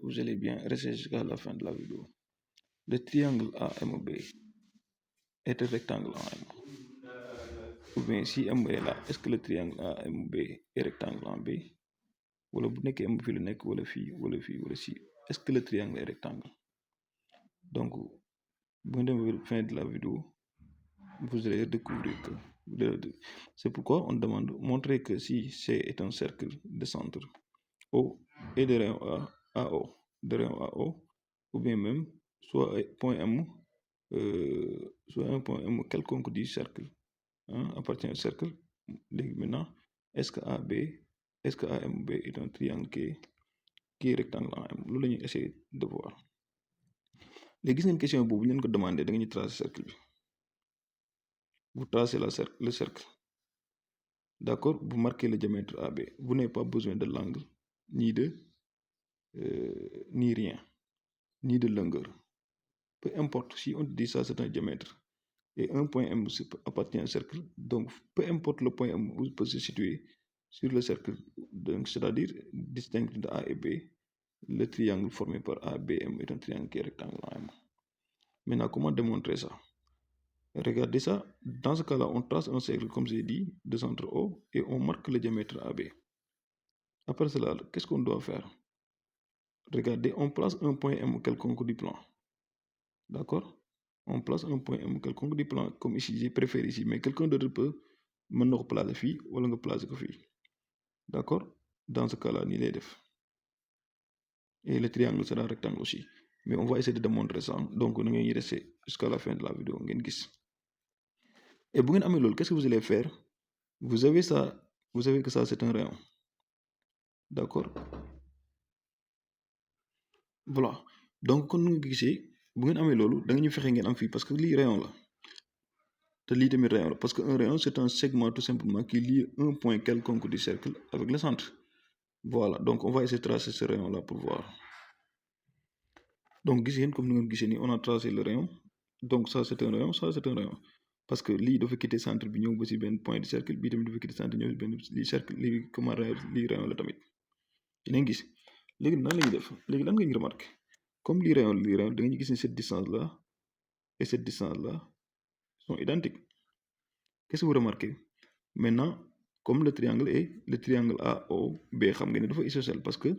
vous allez bien, restez jusqu'à la fin de la vidéo. Le triangle AMB est un rectangle en M. Ou bien si M est là, est-ce que le triangle AMB est rectangle en B? Wala bu nekkee M fi la nekk wala fii wala fii wala si, est-ce que le triangle est rectangle? Donc, bu ngeen demee fin de la vidéo, vous allez découvrir que c'est pourquoi on demande montrer que si C est un cercle de centre O et de rayon A à O, de rayon A O, ou bien même soit point M, soit un point M quelconque du cercle appartient au cercle. Maintenant, est-ce que AMB est un triangle qui est rectangle en M? Loolu la ñuy essayer de voir. léegi gis ngeen question boobu ñu leen ko demandé da nga ñu tracer cercle bi. Vous tracez le cercle. D'accord? Vous marquez le diamètre AB. Vous n'avez pas besoin de l'angle, ni rien, ni de longueur. Peu importe, si on dit ça, c'est un diamètre. Et un point M appartient à un cercle. Donc, peu importe le point M où peut se situer sur le cercle, donc c'est-à-dire distinct de A et B, le triangle formé par ABM est un triangle qui est rectangle en M. Maintenant, comment démontrer ça? Regardez ça. Dans ce cas-là, on trace un cercle, comme j'ai dit, de centre O et on marque le diamètre AB. Après cela, qu'est-ce qu'on doit faire? Regardez, on place un point M quelconque du plan. D'accord? On place un point M quelconque du plan, comme ici, j'ai préféré ici, mais quelqu'un d'autre peut me placer ici ou le placer ici. D'accord? Dans ce cas-là, ni les def. Et le triangle sera rectangle aussi. Mais on va essayer de démontrer ça. Donc, on va y rester jusqu'à la fin de la vidéo. Et pour qu'est-ce que vous allez faire? Vous avez que ça, c'est un rayon. D'accord? Voilà. Donc, quand nous gisee bu ngeen amee loolu da nga ñu fexe ngeen am fii parce que lii rayon la te lii tamit rayon la parce que un rayon c'est un segment tout simplement qui lie un point quelconque du cercle avec le centre. Voilà, donc on va essayer de tracer ce rayon là pour voir. Donc gis ngeen comme ni ngeen gisee nii on a tracé le rayon. Donc ça c'est un rayon, ça c'est un rayon. Parce que lii dafa quitter centre bi ñëw ba si benn point du cercle bii tamit dafa quitter centre ñëw si benn lii cercle lii comment lii rayon la tamit. Dinañ gis léegi nan la ñuy def léegi lan nga ñu remarqué comme lii rayon da nga gis ni cette distance là et cette distance là sont identiques. Qu'est-ce que vous remarquez? Maintenant, comme le triangle AOB xam nga ne dafa isocèle parce que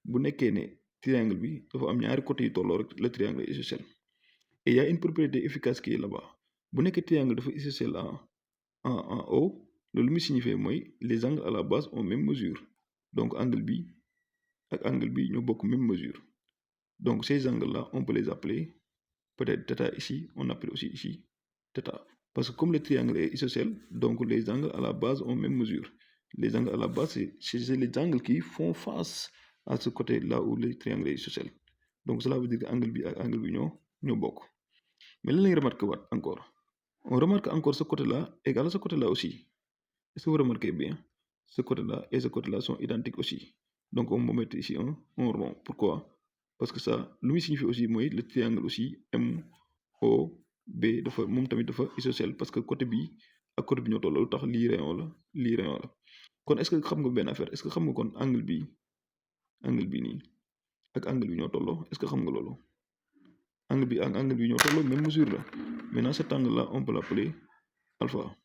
bu nekkee ne triangle bi dafa am ñaari côté yu tolloo rek le triangle est isocèle. Et il y a une propriété efficace qui est là-bas. Bu nekkee triangle dafa isocèle en haut, loolu muy signifie mooy les angles à la base ont même mesure. Donc angle bi ak angle bi ñoo bokk même mesure. Donc ces angles-là, on peut les appeler peut-être θ ici, on appelle aussi ici θ. Parce que comme le triangle est isocèle, donc les angles à la base ont même mesure. Les angles à la base, c'est les angles qui font face à ce côté-là où le triangle est isocèle. Donc cela veut dire que angle bi ak angle bi ñoo bokk. Mais lan lañu remarqué waat encore? On remarque encore ce côté-là égal à ce côté-là aussi. Est-ce que vous remarquez bien? Ce côté-là et ce côté-là sont identiques aussi. Donc on va mettre ici un rond. Pourquoi? Parce que ça, lui signifie aussi mooy le triangle aussi MOB dafa moom tamit dafa isocèle parce que côté bi ak côté bi ñoo tolloo lu tax lii rayon la kon est-ce que xam nga benn affaire est-ce que xam nga kon angle bi nii ak angle bi ñoo tolloo est-ce que xam nga loolu angle bi ak angle bi ñoo tolloo même mesure la maintenant cet angle là on peut l'appeler alpha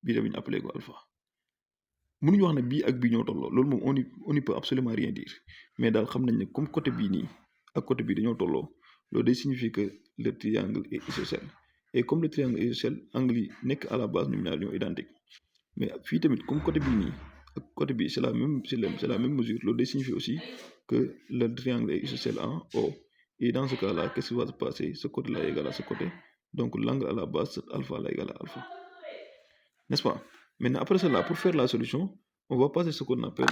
bii tamit ñu appeler ko alpha. mënuñu wax ne bii ak bii ñoo tolloo loolu moom on n'y peut absolument rien dire mais daal xam nañ ne comme côté bii nii ak côté bii dañoo tolloo loolu day signifier que le triangle est isocèle et comme le triangle est isocèle angle yi nekk à la base ñoom ñaar ñoo identique mais fii tamit comme côté bii nii ak côté bii c'est la même mesure loolu day signifier aussi que le triangle est isocèle en haut et dans ce cas-là qu'est-ce qui va se passer ce côté-là est égal à ce côté donc l'angle à la base cet alpha là égal à alpha, n'est-ce pas? Maintenant, après cela, pour faire la solution, on va passer ce qu'on appelle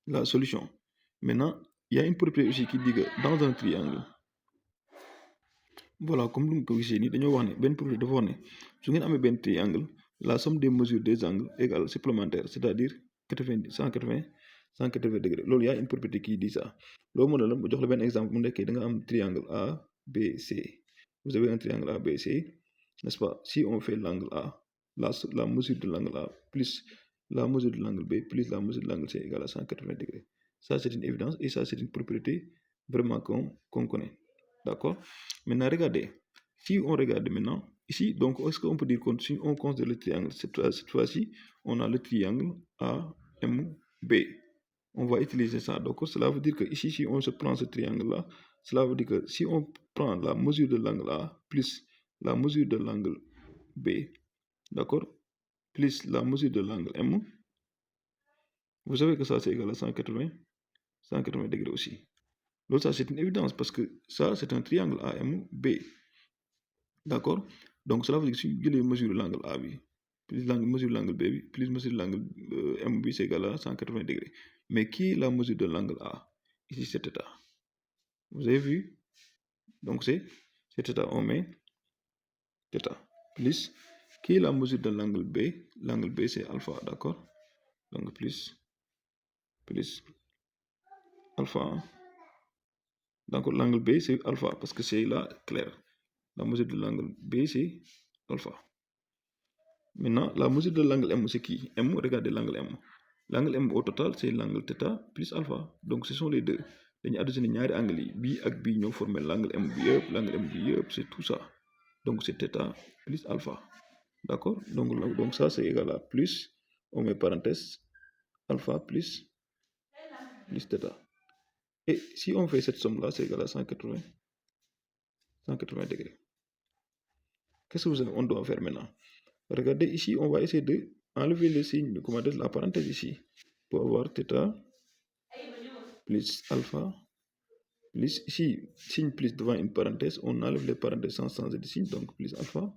la solution. Maintenant, il y a une propriété aussi qui dit que dans un triangle, voilà, comme nous le disons, nous avons une propriété de voir, si vous avez un triangle, la somme des mesures des angles égale supplémentaire, c'est-à-dire 180 degrés. Il y a une propriété qui dit ça. Je vais vous donner un exemple. Vous avez un triangle ABC. Vous avez un triangle ABC, n'est-ce pas? Si on fait l'angle A, la mesure de l'angle A plus la mesure de l'angle B plus la mesure de l'angle C égale à 180 degrés. Ça, c'est une évidence et ça, c'est une propriété vraiment qu'on connaît. D'accord? Maintenant, regardez. Si on regarde maintenant, ici, donc, est-ce qu'on peut dire que si on considère le triangle, cette fois-ci, on a le triangle AMB. On va utiliser ça. Donc, cela veut dire que ici, si on se prend ce triangle-là, cela veut dire que si on prend la mesure de l'angle A plus la mesure de l'angle B, d'accord, plus la mesure de l'angle M, vous savez que ça, c'est égal à 180 degrés aussi. Donc, ça, c'est une évidence parce que ça, c'est un triangle AMB. D'accord? Donc, cela veut dire que si je mesure l'angle A, plus mesure l'angle B, plus mesure l'angle MB, c'est égal à 180 degrés. Mais qui est la mesure de l'angle A? Ici, c'est θ. Vous avez vu? Donc, c'est θ, on met θ. Plus, qui est la mesure de l'angle B? L'angle B, c'est alpha, d'accord? Donc, plus alpha. Donc, l'angle B, c'est alpha, parce que c'est là clair. La mesure de l'angle B, c'est alpha. Maintenant, la mesure de l'angle M, c'est qui? M, regardez l'angle M. L'angle M au total, c'est l'angle θ plus alpha. Donc, ce sont les deux. Dañuy additionner ñaari angle yi bii ak bii ñoo former l'angle M bi yëpp, l'angle M bi yëpp, c'est tout ça. Donc, c'est θ plus alpha. D'accord? Donc ça, c'est égal à plus, on met parenthèse, alpha plus θ. Et si on fait cette somme-là, c'est égal à 180 degrés. Qu'est-ce que on doit faire maintenant? Regardez ici, on va essayer de enlever le signe, comment dire, la parenthèse ici, pour avoir θ plus alpha plus, ici, signe plus devant une parenthèse, on enlève les parenthèses sans changer de signe, donc plus alpha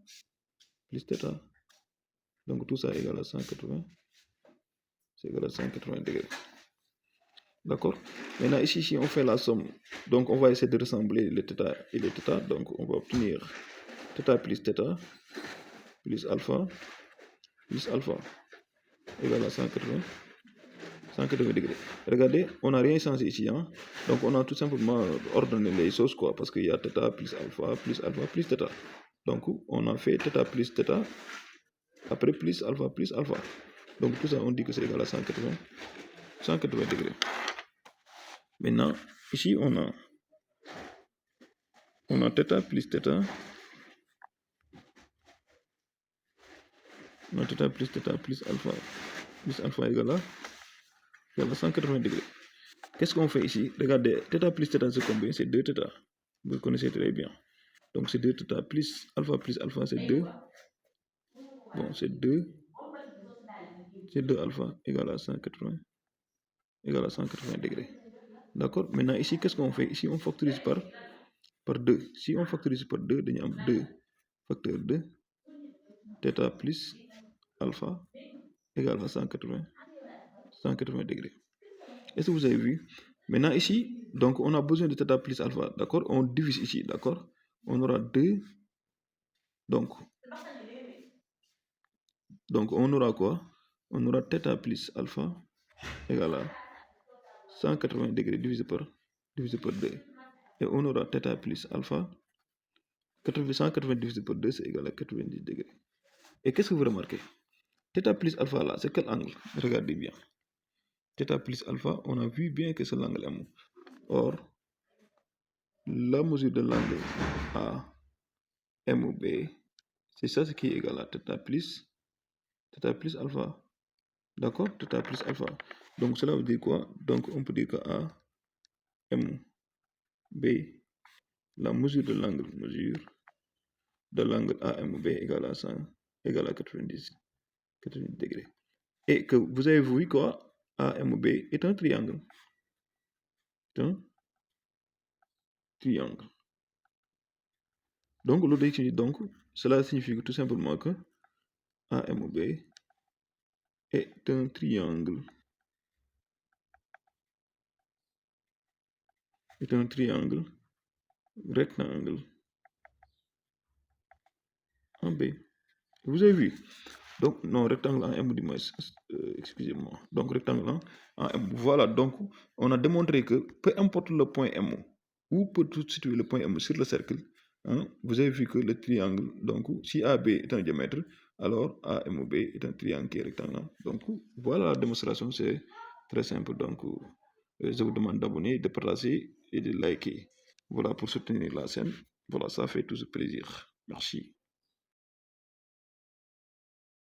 plus θ. Donc tout ça est égal à 180, c'est égal à 180 degrés. D'accord? Maintenant, ici, si on fait la somme, donc on va essayer de ressembler le θ et le θ, donc on va obtenir θ plus alpha égale à 180 degrés. Regardez, on n'a rien changé ici, hein? Donc on a tout simplement ordonné les choses, quoi, parce qu'il y a θ plus alpha plus θ. Donc on a fait θ plus θ, après plus alpha. Donc tout ça, on dit que c'est égal à 180 degrés. Maintenant, ici, on a θ plus θ. On a θ plus alpha égale à 180 degrés. Qu'est-ce qu'on fait ici? Regardez, θ plus θ, c'est combien? C'est 2 θ. Vous le connaissez très bien. Donc c'est 2 θ plus alpha, c'est 2. Bon, c'est 2 alpha égale à 180 degrés. D'accord? Maintenant, ici, qu'est-ce qu'on fait? Ici, on factorise par 2. Si on factorise par 2, on a 2 facteur 2 θ plus alpha égale à 180 degrés. Est-ce que vous avez vu? Maintenant, ici, donc on a besoin de θ plus alpha, d'accord? On divise ici, d'accord? On aura 2. Donc on aura quoi? On aura θ plus alpha égale à 180 degrés divisé par 2. Et on aura θ plus alpha, 180 divisé par 2, c'est égal à 90 degrés. Et qu'est-ce que vous remarquez? θ plus alpha là, c'est quel angle? Regardez bien. θ plus alpha, on a vu bien que c'est l'angle M. Or, la mesure de l'angle AMB, c'est ça ce qui est égal à θ plus alpha. D'accord? θ plus alpha. Donc cela veut dire quoi? Donc on peut dire que AMB, la mesure de l'angle AMB égale à 90 degrés. Et que vous avez vu quoi? AMB est un triangle. Donc, cela signifie tout simplement que AMB est un triangle. Rectangle en B. Vous avez vu? Donc, non, rectangle en M, excusez-moi. Donc, rectangle en M. Voilà, donc, on a démontré que peu importe le point M, où peut se situer le point M sur le cercle, hein, vous avez vu que le triangle, donc, si AB est un diamètre, alors AMB est un triangle qui est rectangle. Donc, voilà la démonstration, c'est très simple. Donc, Je vous demande d'abonner, de partager et de liker. Voilà pour soutenir la chaîne. Voilà, ça fait toujours plaisir. Merci.